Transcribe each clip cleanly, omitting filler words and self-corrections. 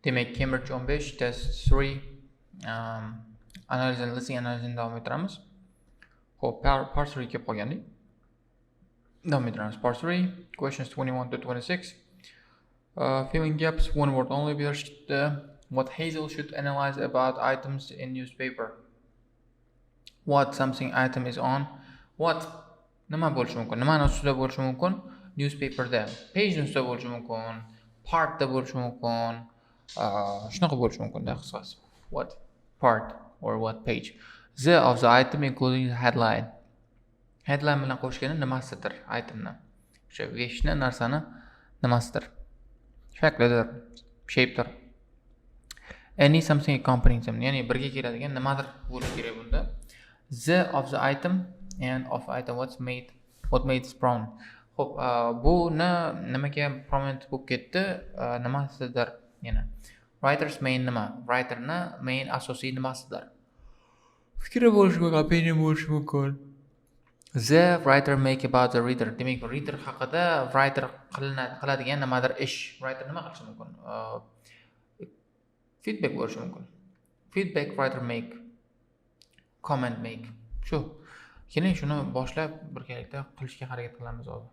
Demek Cambridge 15 test 3 analiz and listening analizini davom ettiramiz. Xo'p, part 3 kelib qolgandik. Davom ettiramiz. Part 3 questions 21 to 26. Filling gaps, one word only berishdi. What Hazel should analyze about items in newspaper. What something item is on. What nima bo'lishi mumkin? Nimani ustida bo'lishi mumkin? Newspaperda. Page ustida bo'lishi mumkin. Partda bo'lishi mumkin. Shunaqa bo'lishi mumkin-da qisqasi. What part or what page. The of the item including the headline. Headline bilan qo'shgani nimasidir itemni. O'sha veshni narsani nimasidir. Shaklidir, shapedir. Any something accompanying them. Ya'ni birga keladigan nimadir bo'lishi kerak bunda. The of the item and of item what made it prominent. Xo'p, bu nimaga prominent bo'lib ketdi? Nimasidir, yana. Writer's main nima? Writerni main asosiy nimasidir? Fikri bo'lishi mumkin, opinion bo'lishi mumkin. The writer make about the reader. Demak, reader haqida writer qiladigan nimadir ish. Writer nima qilishi mumkin? Feedback bo'lishi mumkin. Feedback writer make. Comment make. Shu. Keling shuni boshlab birgalikda qilishga harakat qilamiz hozir.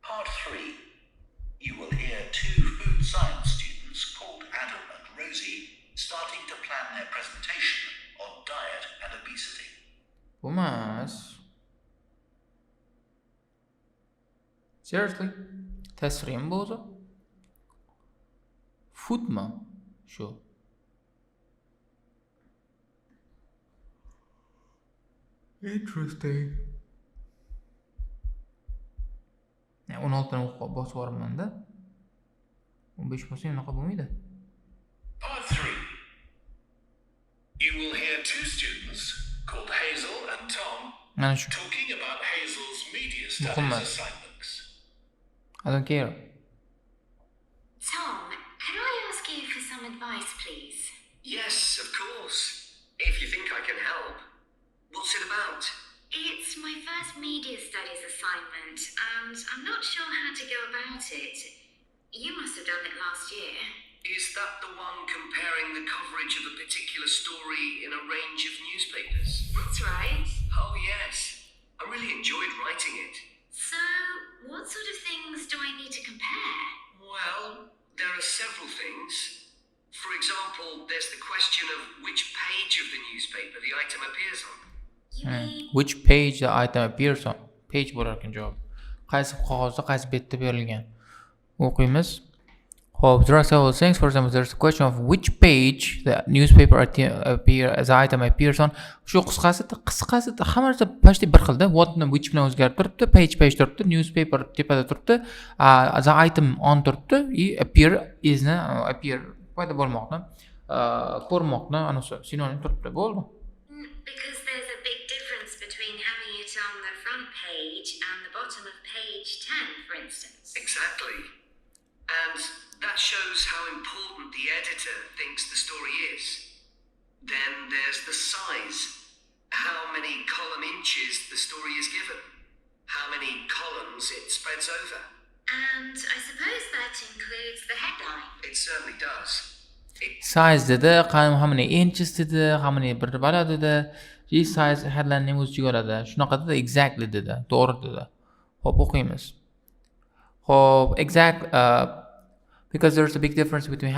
Part 3. You will hear two food science students called Adam and Rosie starting to plan their presentation on diet and obesity. Bumas. Seriously? Tasrim bo'zi? Foodma? Shu. Interesting. 16 ni bosib yuboribman-da. 15 bo'lsa unaqa bo'lmaydi. Part 3. You will hear two students called Hazel and Tom talking about Hazel's media studies assignments. I don't care. Tom, can I ask you for some advice, please? Yes, of course. If you think I can help. What's it about? It's my first media studies assignment, and I'm not sure how to go about it. You must have done it last year. Is that the one comparing the coverage of a particular story in a range of newspapers? That's right. Oh, yes. I really enjoyed writing it. So, what sort of things do I need to compare? Well, there are several things. For example, there's the question of which page of the newspaper the item appears on. You mean... Which page the item appears on? Page bo'lar ekan javob. Qaysi qog'ozda, qaysi betda berilgan. O'qiymiz. Xo'p, there are several things. For example, there's a question of which page the newspaper the item appears on. Shu qisqasi hamma narsa почти bir xilda. What which bilan o'zgarib turibdi, page turibdi, newspaper tepada turibdi, the item on turibdi, appear paydo bo'lmoqni, ko'rmoqni, anisi sinonim turibdi. Bo'ldi. Because there's a big difference between having it on the front page and the bottom of page 10, for instance. Exactly. And that shows how important the editor thinks the story is. Then there's the size. How many column inches the story is given. How many columns it spreads over. And I suppose that includes the headline. It certainly does. Size dedi, how many inches dedi, how many bala dedi. Size headline ning o'ziga oladi. Shunaqa dedi, exactly dedi, to'g'ri dedi. Xo'p, o'qiymiz. Xo'p, exact because there's a big difference between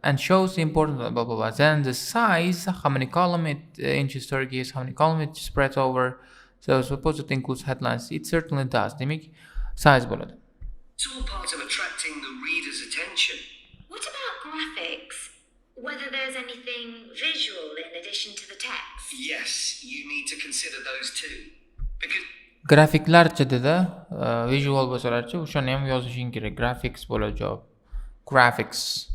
and shows the importance blah blah blah. Then the size, how many column inches story gives, how many column it spreads over. So suppose it includes headlines. It certainly does. Demak, size bo'ladi. It's all part of attracting the reader's attention. What about graphics? Whether there's anything visual in addition to the text? Yes, you need to consider those too. Because Grafiklarcha dedi, visual bo'lsalarchi, o'shani ham yozishing kerak. Graphics bo'ladi javob. Graphics.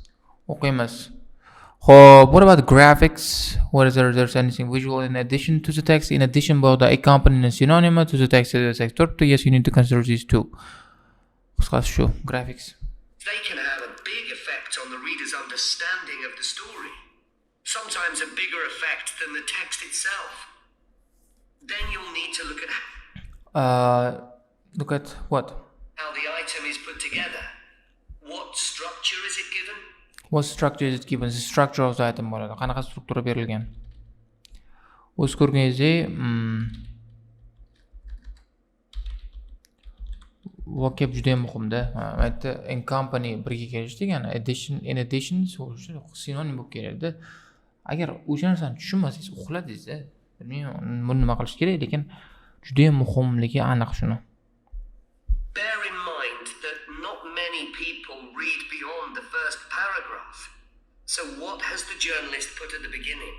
O'qiymiz. Xo'p, what about graphics? What is there's anything visual in addition to the text? In addition bo'ldi, accompanying synonym to the text turibdi. Yes, you need to consider these two. Qisqasi shu, graphics. they can have a big effect on the reader's understanding of the story. Sometimes a bigger effect than the text itself. to look at Look at what? how the item is put together. What structure is it given? What structure is it given? The structure of the item bo'ladi. Qanaqa struktura berilgan? O'z ko'rganingizdek, vocab juda ham muhimda. Aytdi in company birga kelish degani in addition sinonim bo'lib keladi. Agar o'sha narsani tushunmasangiz, uxladingiz-da. Bilmayman, buni nima qilish kerak, lekin juda ham muhimligi aniq shuni. Bear in mind that not many people read beyond the first paragraph. So what has the journalist put at the beginning?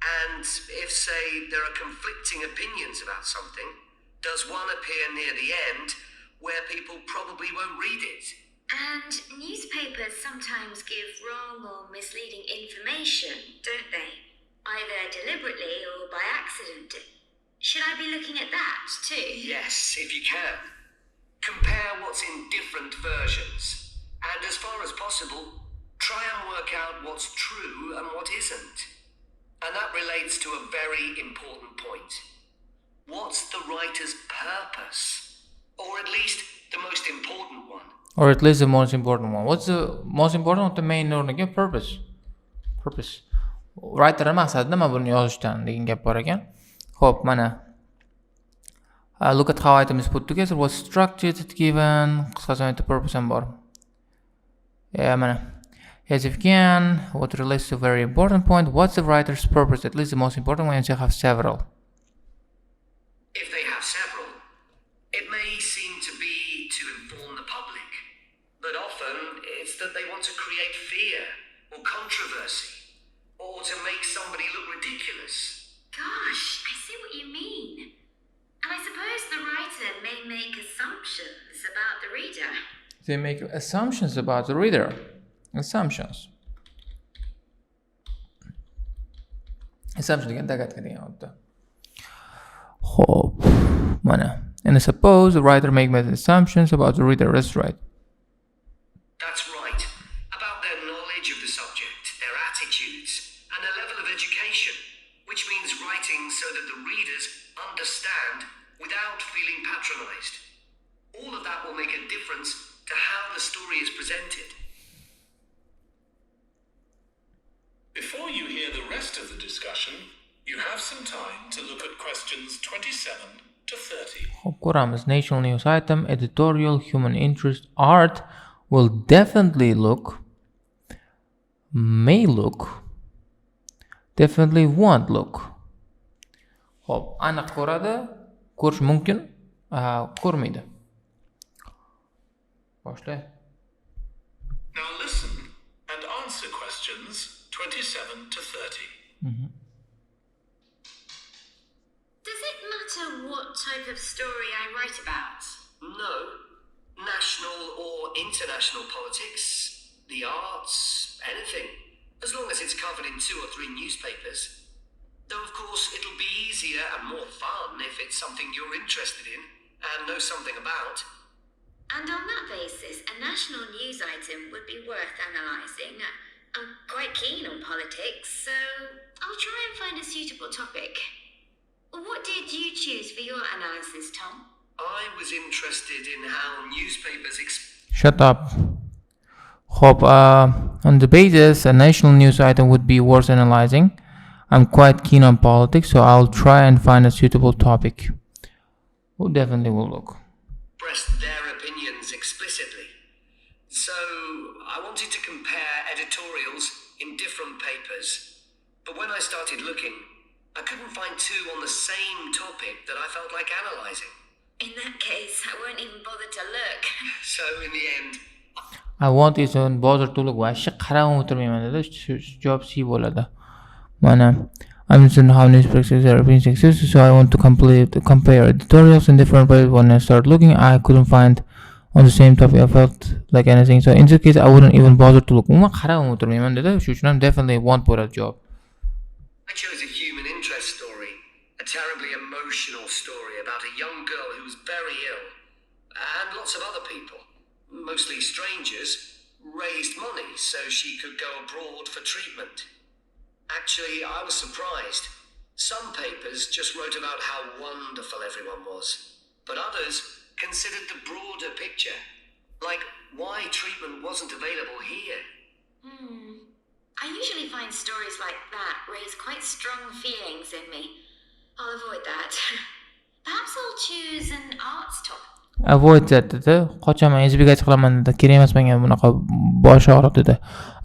And if, say, there are conflicting opinions about something, does one appear near the end where people probably won't read it? And newspapers sometimes give wrong or misleading information, don't they? Either deliberately or by accident. Should I be looking at that too? Yes, if you can. Compare what's in different versions. And as far as possible, try and work out what's true and what isn't. And that relates to a very important point. What's the writer's purpose? Or at least the most important one. Or at least the most important one. What's the most important one? The main o'rniga purpose. Purpose. Writer maqsadi nima buni yozishdan degan gap bor ekan. Xo'p, mana look at how item is put together. What structure is it given? Qisqacha aytib purpose ham bor. Mana. Yes, if you can, what relates to a very important point. What's the writer's purpose? At least the most important one, and you have several. If they have several, it may seem to be to inform the public, but often it's that they want to create fear or controversy, or to make somebody look ridiculous. Gosh, I see what you mean. And I suppose the writer may make assumptions about the reader. They make assumptions about the reader. Assumptions. Assumption degan dagat degan odda. Xo'p, mana. And suppose the writer make assumptions about the reader. That's right. That's right. About their knowledge of the subject, their attitudes, and their level of education, which means writing so that the readers understand without feeling patronized. All of that will make a difference to how the story is presented. Before you hear the rest of the discussion, you have some time to look at questions 27 to 30. Xo'p, ko'ramiz. National news item, editorial, human interest, art will definitely look, may look, definitely won't look. Xo'p, aniq ko'radi, ko'rish mumkin, ko'rmaydi. Boshla. Now listen and answer questions 27 to 30. Does it matter what type of story I write about? No. National or international politics, the arts, anything. As long as it's covered in 2 or 3 newspapers. Though of course it'll be easier and more fun if it's something you're interested in and know something about. And on that basis, a national news item would be worth analysing. I'm quite keen on politics, so I'll try and find a suitable topic. What did you choose for your analysis, Tom? I was interested in how newspapers Shut up. Hope, on the basis, a national news item would be worth analyzing. I'm quite keen on politics, so I'll try and find a suitable topic. We definitely will look. express their opinions explicitly. So I wanted to compare editorials in different papers. But when I started looking, I couldn't find 2 on the same topic that I felt like analysing. In that case, I won't even bother to look. So in the end, I won't even bother to look. Vashshi qarab o'tirmayman dedi. Javob C bo'ladi. Mana I'm interested in how newspapers are being successful, so I want to compare editorials in different ways. When I started looking, I couldn't find on the same topic I felt like anything. So in this case, I wouldn't even bother to look. Umuman qarab o'tirmayman dedi. Shuning uchun ham definitely won't put a job. I chose a human interest story, a terribly emotional story about a young girl who was very ill, and lots of other people, mostly strangers, raised money so she could go abroad for treatment. Actually, I was surprised. Some papers just wrote about how wonderful everyone was, but others considered the broader picture, like why treatment wasn't available here. I usually find stories like that raise quite strong feelings in me. I'll avoid that. Perhaps I'll choose an arts topic. Avoid that dedi. Qochaman, избегать qilaman dedi. Kerak emas menga bunaqa bosh og'riq dedi.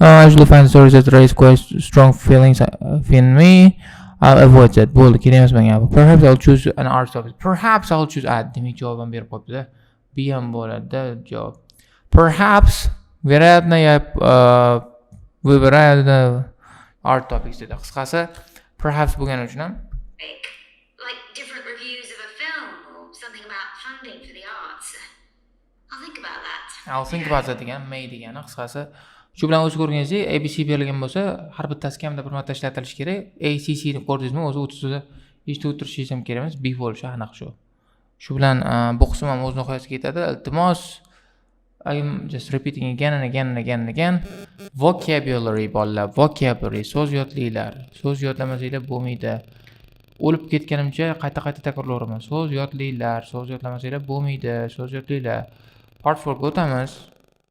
I usually find stories that raise quite strong feelings in me. I'll avoid that. Bo'ldi, kerak emas menga. Perhaps I'll choose an arts topic. Perhaps I'll choose demak javobim berib qo'yibdi-da. B ham bo'ladi javob. Perhaps вероятно я выбираю art topics dedi. Qisqasi perhaps bo'lgani uchun ham like different reviews of a film or something about funding for the arts. I'll think about that. I'll think about that degan may degani qisqasi. Shu bilan o'z ko'rganingizdek, ABC berilgan bo'lsa, har bittasi kamida bir marta ishlatilishi kerak. ACC ni ko'rdingizmi? O'zi o'tizida eshitib o'tirishingiz ham kerak emas. B bo'lishi aniq shu. Shu bilan bu qism ham o'z nihoyasiga yetadi. Iltimos, I'm just repeating again and again and again and again. Vocabulary bolalar, vocabulary, so'z yodliklar. So'z yodlamasanglar bo'lmaydi. O'lib ketganimcha qayta-qayta takrorlayveraman. So'z yodliklar, so'z yodlamasanglar bo'lmaydi. So'z yodliklar. Part 4 ga o'tamiz.